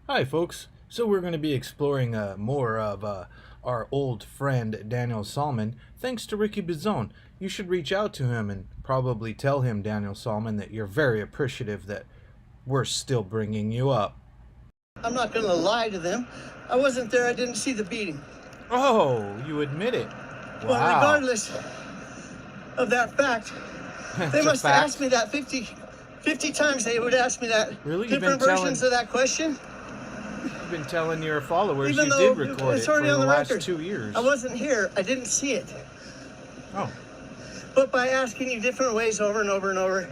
Hi, folks. So we're going to be exploring more of our old friend Daniel Saulmon. Thanks to Ricky Bizone. You should reach out to him and probably tell him, Daniel Saulmon, that you're very appreciative that we're still bringing you up. I'm not going to lie to them. I wasn't there. I didn't see the beating. Oh, you admit it. Wow. Well, regardless of that fact, they must have asked me that 50 times. They would ask me that. Really? Different versions of that question. You've been telling your followers Even you though did record it's it for already the on the last record. 2 years. I wasn't here. I didn't see it. Oh. But by asking you different ways over and over and over,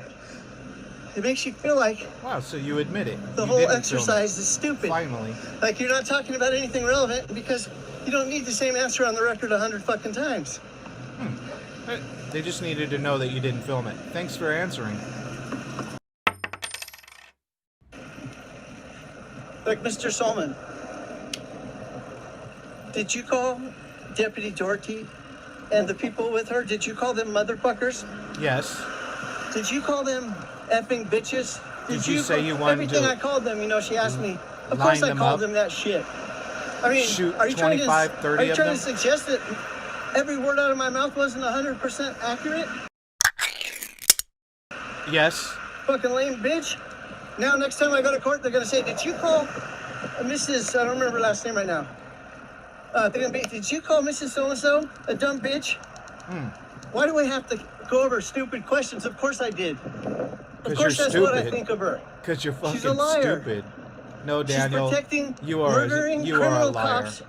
it makes you feel like Wow, so you admit it. the You whole didn't exercise film it. is stupid. Finally. Like you're not talking about anything relevant because you don't need the same answer on the record 100 fucking times. They just needed to know that you didn't film it. Thanks for answering. Like Mr. Saulmon, did you call Deputy Doherty and the people with her, did you call them motherfuckers? Yes. Did you call them effing bitches? Did you say you wanted everything to I called them, you know, she asked me. Of line course I them called up? them that shit. I mean, Shoot are you trying 25, 30 are you of trying them? to suggest that every word out of my mouth wasn't 100% accurate? Yes. Fucking lame bitch. Now next time I go to court, they're gonna say, did you call Mrs. I don't remember her last name right now. They're gonna be, did you call Mrs. So-and-so a dumb bitch? Why do we have to go over stupid questions? Of course I did. Of course that's what I think of her. Because you're fucking She's a liar. stupid. No, Daniel. She's protecting you are murdering you are a criminal liar. cops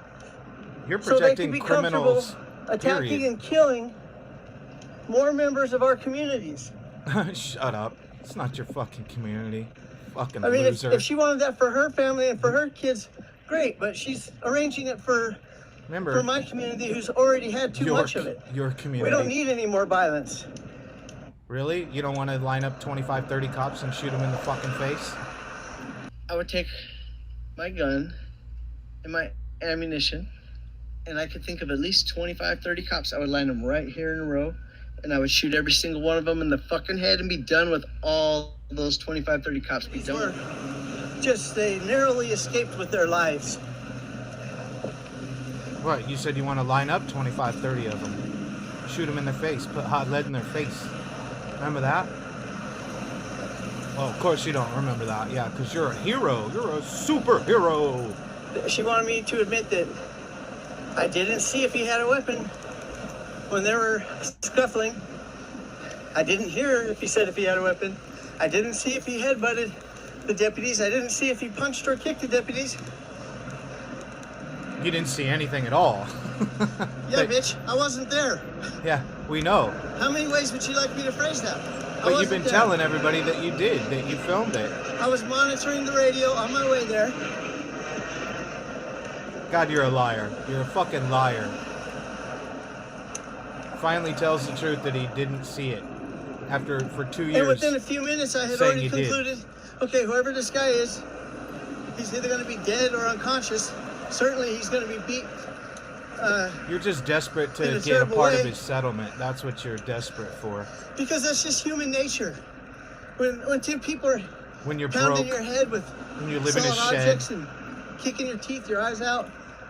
You're so they can protecting be comfortable criminals. attacking Period. and killing more members of our communities. Shut up. It's not your fucking community. Fucking I mean, loser. if she wanted that for her family and for her kids, great. But she's arranging it for Remember, my community who's already had too much of it. Your community. We don't need any more violence. Really? You don't want to line up 25, 30 cops and shoot them in the fucking face? I would take my gun and my ammunition, and I could think of at least 25, 30 cops. I would line them right here in a row, and I would shoot every single one of them in the fucking head and be done with all those 25, 30 cops. Be done. Just, they narrowly escaped with their lives. What? You said you want to line up 25, 30 of them. Shoot them in their face. Put hot lead in their face. Remember that? Well, of course you don't remember that. Yeah, because you're a hero. You're a superhero. She wanted me to admit that I didn't see if he had a weapon when they were scuffling. I didn't hear if he said if he had a weapon. I didn't see if he headbutted the deputies. I didn't see if he punched or kicked the deputies. You didn't see anything at all. Yeah, bitch, I wasn't there. Yeah, we know. How many ways would you like me to phrase that? But you've been telling everybody that you did, that you filmed it. I was monitoring the radio on my way there. God, you're a liar. You're a fucking liar. Finally tells the truth that he didn't see it. For 2 years. And within a few minutes, I had saying already you did. concluded, okay, whoever this guy is, he's either going to be dead or unconscious. Certainly, he's going to be beat. You're just desperate in to a get a terrible part way. of his settlement. That's what you're desperate for. Because that's just human nature. When two people are When you're pounding broke, your head with when you live in a solid shed. objects and kicking your teeth, your eyes out,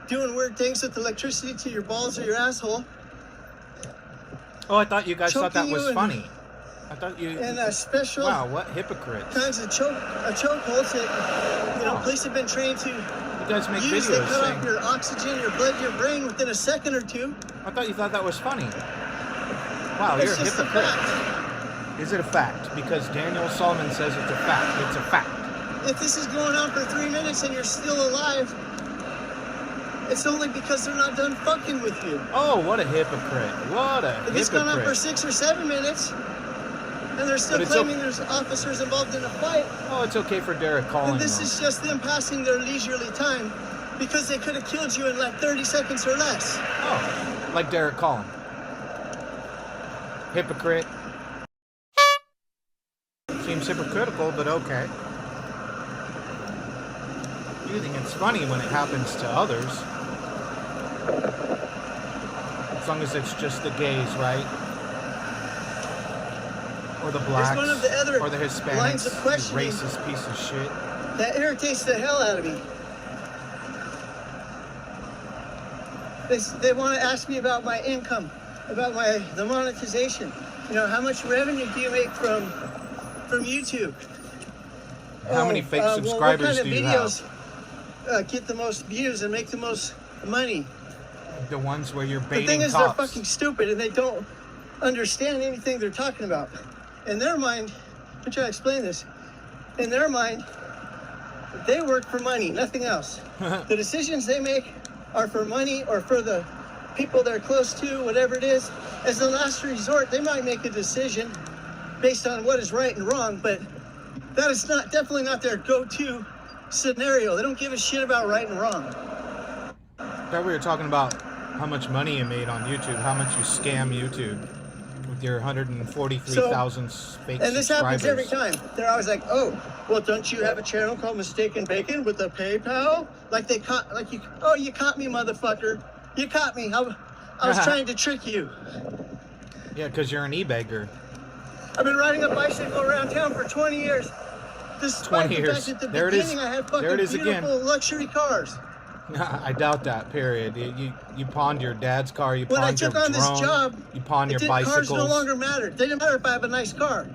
doing weird things with electricity to your balls or your asshole. Oh, I thought you guys thought that Choking was you and- funny. I thought you... And special Wow, what hypocrites. kinds of chokeholds that Oh. police have been trained to You guys make use. They videos cut off saying... your oxygen, your blood, your brain within a second or two. I thought you thought that was funny. Wow, It's you're a just a hypocrite. fact. Is it a fact? Because Daniel Saulmon says it's a fact. It's a fact. If this is going on for 3 minutes and you're still alive, it's only because they're not done fucking with you. Oh, what a hypocrite. What a If it's gone on for hypocrite. 6 or 7 minutes, and they're still But it's claiming there's officers involved in a fight, Oh, it's okay for Derek calling then this them. is just them passing their leisurely time because they could have killed you in like 30 seconds or less. Oh, like Derek Collin. Hypocrite. Seems hypocritical, but okay. You think it's funny when it happens to others. As long as it's just the gays, right? Or the blacks, one of the other or the Hispanics, lines of you questioning racist piece of shit. That irritates the hell out of me. They want to ask me about my income, about the monetization. You know, how much revenue do you make from YouTube? How many fake subscribers do you have? What kind of videos get the most views and make the most money? The ones where you're baiting The thing is, cops. they're fucking stupid and they don't understand anything they're talking about. In their mind, I'm trying to explain this. In their mind, they work for money, nothing else. The decisions they make are for money or for the people they're close to, whatever it is. As a last resort, they might make a decision based on what is right and wrong, but that is definitely not their go-to scenario. They don't give a shit about right and wrong. I thought we were talking about how much money you made on YouTube, how much you scam YouTube with your 143,000 fake And this subscribers. happens every time. They're always like, "Oh, well, don't you have a channel called Mistaken Bacon with a PayPal?" Like you caught me, motherfucker. You caught me. I was trying to trick you. Yeah, because you're an e-beggar. I've been riding a bicycle around town for 20 years. Despite 20 the years. fact at the There it is. beginning I had fucking There it is beautiful again. luxury cars. I doubt that, period. You pawned your dad's car, you When I pawned your took on drone, this job, you pawned your cars bicycles, no longer mattered. They didn't matter if I have a nice car.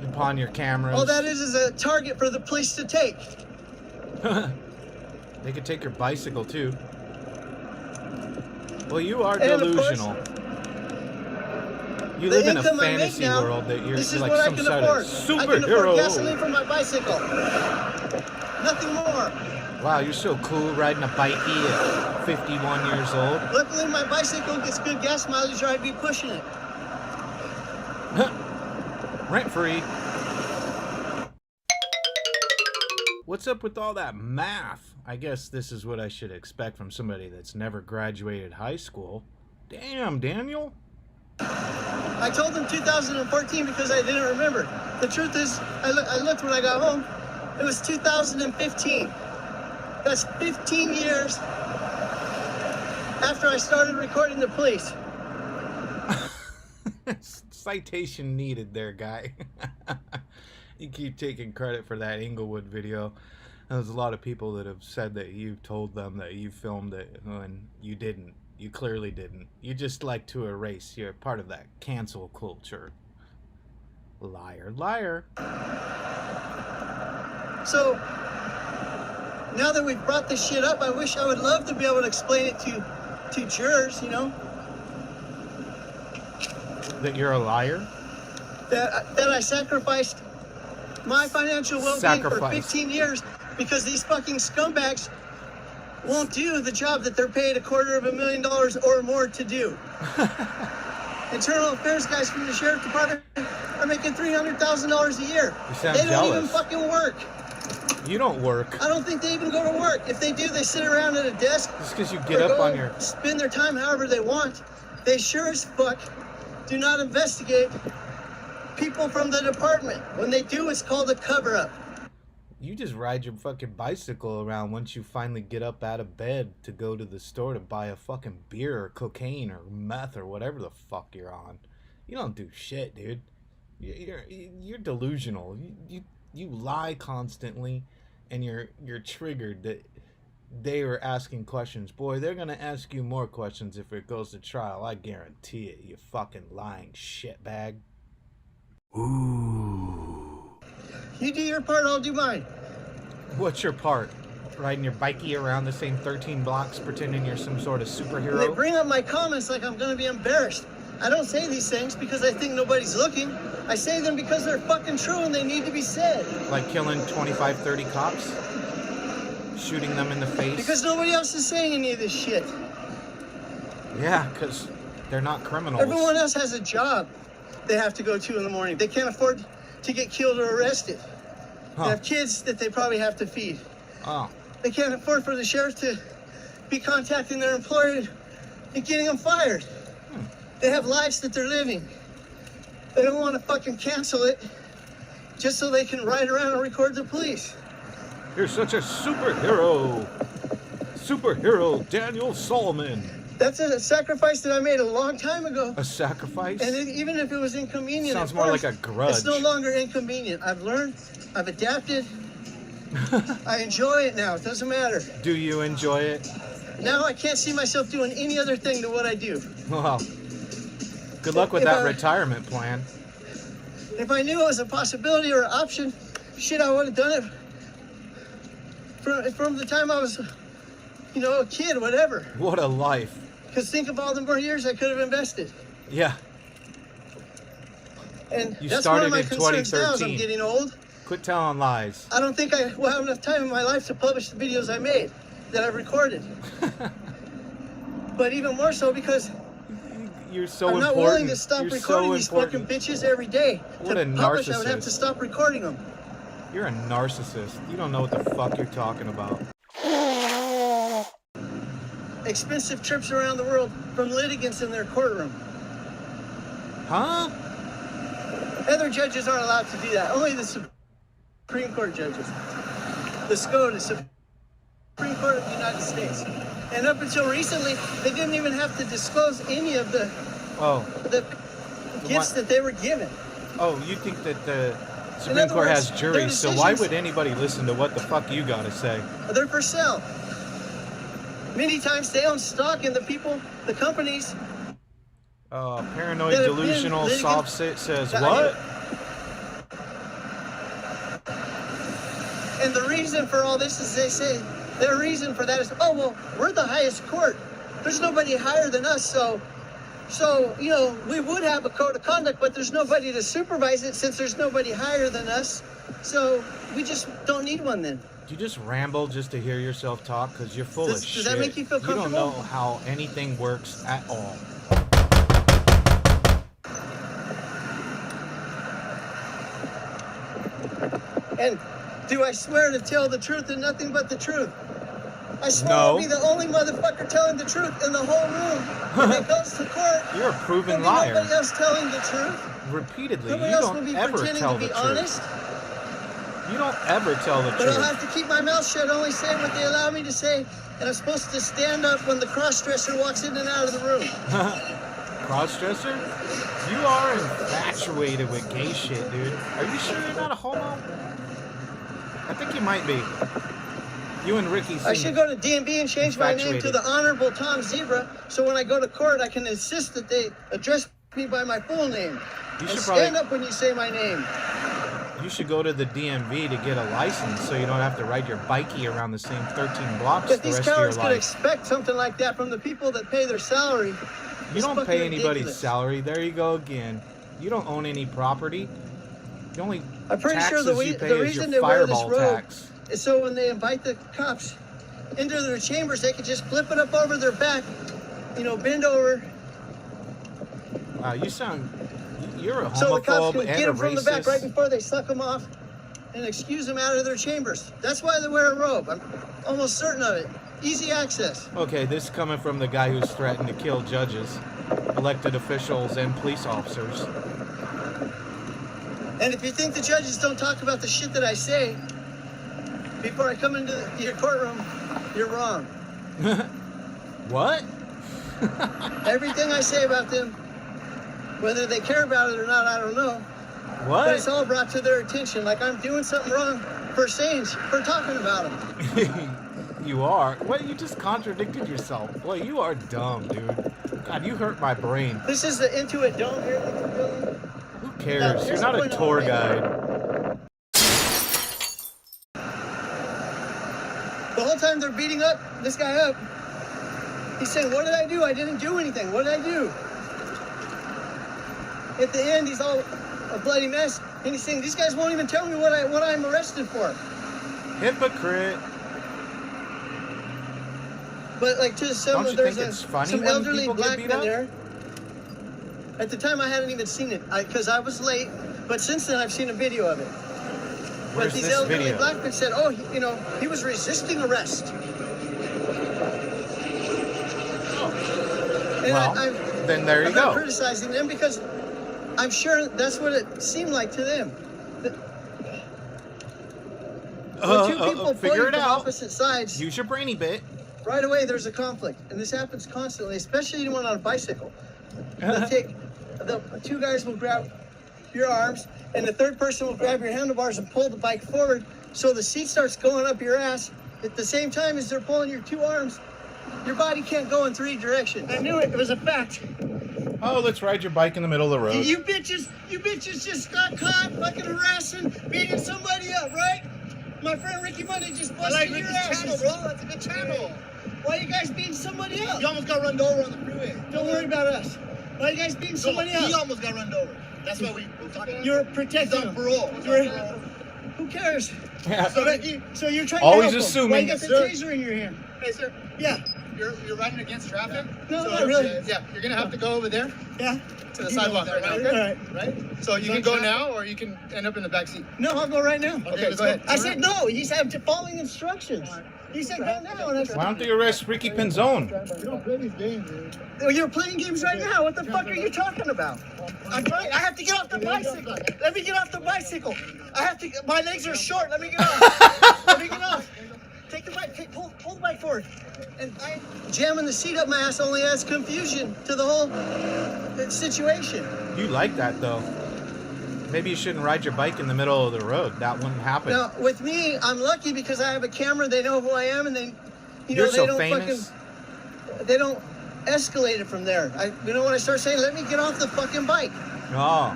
you pawned your cameras. All that is a target for the police to take. They could take your bicycle, too. Well, you are And of course, delusional. You live in a income I make fantasy now, world that you're this is like what I some can sort afford. of I can afford superhero. gasoline for my bicycle. Nothing more. Wow, you're so cool riding a bikey at 51 years old. Luckily, my bicycle gets good gas mileage or I'd be pushing it. Rent free. What's up with all that math? I guess this is what I should expect from somebody that's never graduated high school. Damn, Daniel. I told them 2014 because I didn't remember. The truth is, I looked when I got home. It was 2015. That's 15 years after I started recording the police. Citation needed there, guy. You keep taking credit for that Inglewood video. There's a lot of people that have said that you told them that you filmed it when you didn't. You clearly didn't. You just like to erase. You're part of that cancel culture. Liar, liar. So, now that we've brought this shit up, I wish I would love to be able to explain it to jurors, you know? That you're a liar? That I sacrificed my financial well-being for 15 years because these fucking scumbags won't do the job that they're paid $250,000 or more to do. Internal affairs guys from the sheriff department are making $300,000 a year. You sound they don't jealous. even fucking work. You don't work. I don't think they even go to work. If they do, they sit around at a desk. Just because you get up on your... spend their time however they want. They sure as fuck do not investigate people from the department. When they do, it's called a cover-up. You just ride your fucking bicycle around once you finally get up out of bed to go to the store to buy a fucking beer or cocaine or meth or whatever the fuck you're on. You don't do shit, dude. You're delusional. You lie constantly, and you're triggered that they are asking questions. Boy, they're gonna ask you more questions if it goes to trial. I guarantee it. You fucking lying shitbag. Ooh. You do your part, I'll do mine. What's your part? Riding your bikey around the same 13 blocks pretending you're some sort of superhero? They bring up my comments like I'm gonna be embarrassed. I don't say these things because I think nobody's looking. I say them because they're fucking true and they need to be said. Like killing 25, 30 cops? Shooting them in the face? Because nobody else is saying any of this shit. Yeah, because they're not criminals. Everyone else has a job they have to go to in the morning. They can't afford to get killed or arrested. Huh. They have kids that they probably have to feed. Oh. They can't afford for the sheriff to be contacting their employer and getting them fired. They have lives that they're living. They don't want to fucking cancel it just so they can ride around and record the police. You're such a superhero. Superhero Daniel Saulmon. That's a sacrifice that I made a long time ago. A sacrifice? And even if it was inconvenient, Sounds at more first, like a grudge. It's no longer inconvenient. I've learned, I've adapted. I enjoy it now. It doesn't matter. Do you enjoy it? Now I can't see myself doing any other thing than what I do. Well, good luck with that retirement plan. If I knew it was a possibility or an option, shit, I would have done it from the time I was, you know, a kid, whatever. What a life. Because think of all the more years I could have invested. Yeah. And you that's started one of my in concerns 2013. now as I'm getting old. Quit telling lies. I don't think I will have enough time in my life to publish the videos I made, that I've recorded. But even more so because you're so I'm not important. willing to stop You're recording so these fucking bitches every day. What to a publish, narcissist. I would have to stop recording them. You're a narcissist. You don't know what the fuck you're talking about. Expensive trips around the world from litigants in their courtroom. Huh? Other judges aren't allowed to do that. Only the Supreme Court judges. The SCOTUS, Supreme Court of the United States. And up until recently, they didn't even have to disclose any of the gifts that they were given. Oh, you think that the Supreme Court has juries, so why would anybody listen to what the fuck you gotta say? They're for sale. Many times they own stock in the people, the companies. Paranoid, delusional, soft sit says what? And the reason for all this is they say, their reason for that is, oh, well, we're the highest court. There's nobody higher than us, so, you know, we would have a code of conduct, but there's nobody to supervise it since there's nobody higher than us. So we just don't need one then. Do you just ramble just to hear yourself talk? Because you're full of shit. Does that make you feel comfortable? You don't know how anything works at all. And do I swear to tell the truth and nothing but the truth? I swear No. I'll be the only motherfucker telling the truth in the whole room. When it goes to court, You're a proven there'll be liar. nobody else telling the truth. Repeatedly, Nobody you else will don't be ever pretending tell to the be truth. honest. You don't ever tell the But I'll truth. have to keep my mouth shut, only say what they allow me to say. And I'm supposed to stand up when the cross-dresser walks in and out of the room. Cross-dresser? You are infatuated with gay shit, dude. Are you sure you're not a homo? I think you might be. You and Ricky seem I should go to DMV and change my name to the Honorable Tom Zebra, so when I go to court, I can insist that they address me by my full name. You And should stand up when you say my name. You should go to the DMV to get a license so you don't have to ride your bikey around the same 13 blocks But the these rest of your cowards could life. expect something like that from the people that pay their salary. You don't It's pay fucking anybody's ridiculous. salary. There you go again. You don't own any property. The only I'm pretty taxes sure you pay the is reason your they wear this fireball robe tax. is so when they invite the cops into their chambers, they can just flip it up over their back, you know, bend over. Wow, you sound... You're a So the cops homophobe can and get a them from the back right racist. before they suck them off and excuse them out of their chambers. That's why they wear a robe. I'm almost certain of it. Easy access. Okay, this is coming from the guy who's threatened to kill judges, elected officials, and police officers. And if you think the judges don't talk about the shit that I say before I come into your courtroom, you're wrong. What? Everything I say about them, whether they care about it or not, I don't know. What? But it's all brought to their attention, like I'm doing something wrong for talking about them. You are. What? You just contradicted yourself. Boy, you are dumb, dude. God, you hurt my brain. This is the Intuit Dome here that we're building. Who cares? You're not a tour guide. The whole time they're beating this guy up, he's saying, what did I do? I didn't do anything. What did I do? At the end, he's all a bloody mess, and he's saying, these guys won't even tell me what I'm arrested for. Hypocrite. But like to some, Don't you there's think it's funny some when elderly people get black beat men up? there. At the time, I hadn't even seen it because I was late. But since then, I've seen a video of it. Where's But these this elderly video? black men said, "Oh, he was resisting arrest." And Well, then there you I'm not go. criticizing them because I'm sure that's what it seemed like to them. When two people figure it from out. opposite sides, Use your brainy bit. right away there's a conflict, and this happens constantly, especially anyone on a bicycle. The two guys will grab your arms, and the third person will grab your handlebars and pull the bike forward, so the seat starts going up your ass at the same time as they're pulling your two arms Your body can't go in 3 directions. I knew it. It was a fact. Oh, let's ride your bike in the middle of the road. You bitches just got caught fucking harassing, beating somebody up, right? My friend Ricky Monday just busted your ass. Channel, bro. That's a good channel. Why are you guys beating somebody up? You almost got run over on the freeway. Don't worry about us. Why are you guys beating somebody up? He almost got run over. That's why we're talking about. You're protecting him. Parole. Who cares? Yeah. So you're trying Always to help assuming. him. Why you got the taser in your hand? Hey, sir. Yeah. You're riding against traffic? No, so not really. Yeah, you're going to have to go over there Yeah. to the sidewalk right now. All right. Right? So you can go now or you can end up in the back seat. No, I'll go right now. Okay, go ahead. I said no. He said following instructions. He said go now. And I said, Why don't they arrest Ricky Penzone? You don't play these games, dude. oh, you're playing games right now. What the fuck are you talking about? I'm trying. I have to get off the bicycle. Let me get off the bicycle. I have to. My legs are short. Let me get off. Let me get off. Take the bike. Pull the bike forward. And jamming the seat up my ass only adds confusion to the whole situation. You like that though. Maybe you shouldn't ride your bike in the middle of the road. That wouldn't happen. Now, with me, I'm lucky because I have a camera. They know who I am, and they, You're they so don't famous. they don't escalate it from there. When I start saying, "Let me get off the fucking bike," Oh.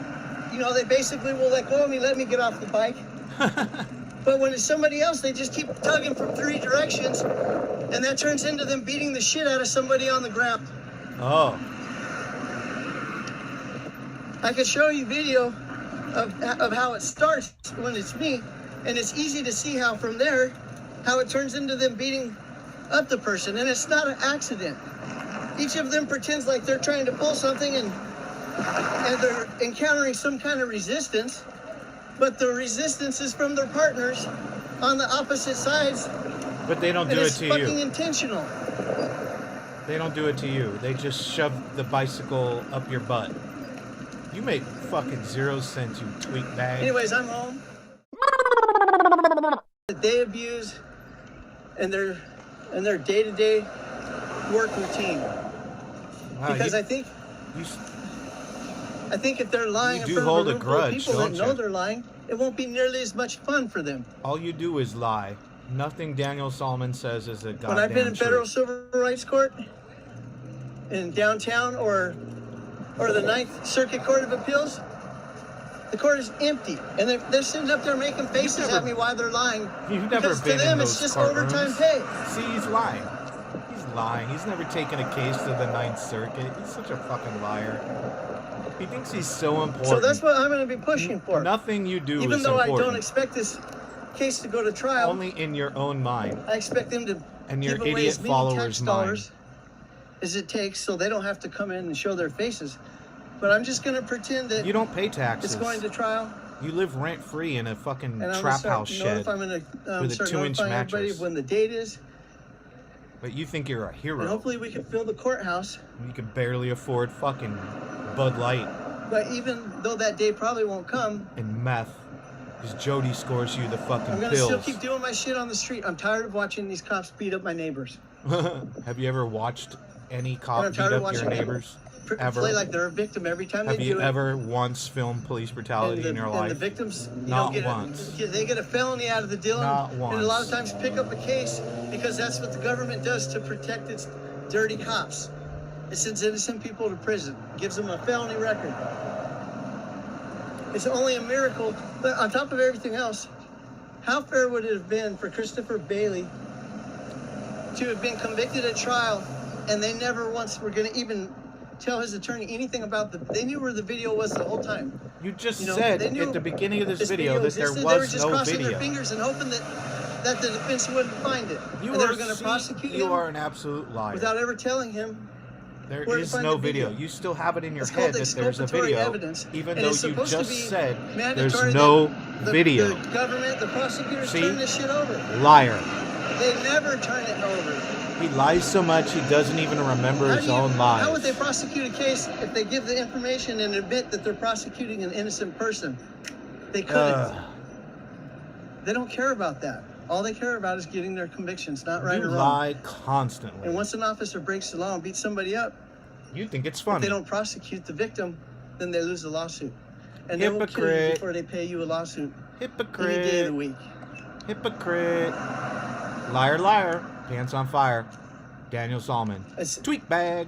they basically will let go of me, let me get off the bike. But when it's somebody else, they just keep tugging from 3 directions, and that turns into them beating the shit out of somebody on the ground. Oh. I could show you video of how it starts when it's me, and it's easy to see how from there, how it turns into them beating up the person, and it's not an accident. Each of them pretends like they're trying to pull something, and they're encountering some kind of resistance, but the resistance is from their partners on the opposite sides. But they don't And do it it's to fucking you. intentional. They don't do it to you. They just shove the bicycle up your butt. You make fucking 0 cents, you tweak bag. Anyways, I'm home. They abuse and their day-to-day work routine. Wow, Because you, I think you, if they're lying You in do front hold of a a room full of grudge, people that don't know you? they're lying, it won't be nearly as much fun for them. all you do is lie. Nothing Daniel Saulmon says is a goddamn When I've been in federal truth. civil rights court in downtown or the Ninth Circuit Court of Appeals, the court is empty, and they're sitting up there making faces never- at me while they're lying. You've never Because been to them, in it's those just overtime courtrooms. pay. See, he's lying. He's lying. He's never taken a case to the Ninth Circuit. He's such a fucking liar. He thinks he's so important. So that's what I'm going to be pushing for. Nothing you do Even is though important. I don't expect this case to go to trial, Only in your own mind I expect them to and your give away idiot as many followers' tax mind. dollars as it takes so they don't have to come in and show their faces. But I'm just going to pretend that You don't pay taxes. it's going to trial. You live rent free in a fucking And I'm trap gonna house start shed. I'm going to with a start 2-inch notifying everybody mattress. when the date is. But you think you're a And hero. hopefully we can fill the courthouse. You can barely afford fucking Bud Light But even though that day probably won't come, and meth. Because Jody scores you the fucking I'm going to still pills. keep doing my shit on the street. I'm tired of watching these cops beat up my neighbors. Have you ever watched any cop I'm beat tired of up your watching them neighbors? Play Ever? like they're a victim every time Have they you do ever once filmed police brutality in your and life? the victims, Not get once. They get a felony out of the deal, Not and a lot of once. times pick up a case because that's what the government does to protect its dirty cops. It sends innocent people to prison, gives them a felony record. It's only a miracle. But on top of everything else, how fair would it have been for Christopher Bailey to have been convicted at trial, and they never once were going to even tell his attorney anything about they knew where the video was the whole time. You just You know, said they knew at the beginning of this This video that there existed. They were was just no crossing video. their fingers and hoping that the defense wouldn't find it. You and they are were going to prosecute you him are an absolute liar. without ever telling him. There where to is find no the video. video. You still have it in your It's head called that there's a exculpatory video, evidence, even and though it's you supposed to just be said mandatory there's no that video. The government, the prosecutors See? turn this shit over. Liar. They never turn it over. He lies so much he doesn't even remember his own lies. How would they prosecute a case if they give the information and admit that they're prosecuting an innocent person? They couldn't. They don't care about that. All they care about is getting their convictions, not right You or wrong. lie constantly. And once an officer breaks the law and beats somebody up, You think it's if funny. they don't prosecute the victim, then they lose the lawsuit. And they will kill you Hypocrite. before they pay you a lawsuit any day of Hypocrite. the week. Hypocrite. Liar, liar. Pants on fire. Daniel Saulmon. It's- Tweet bag.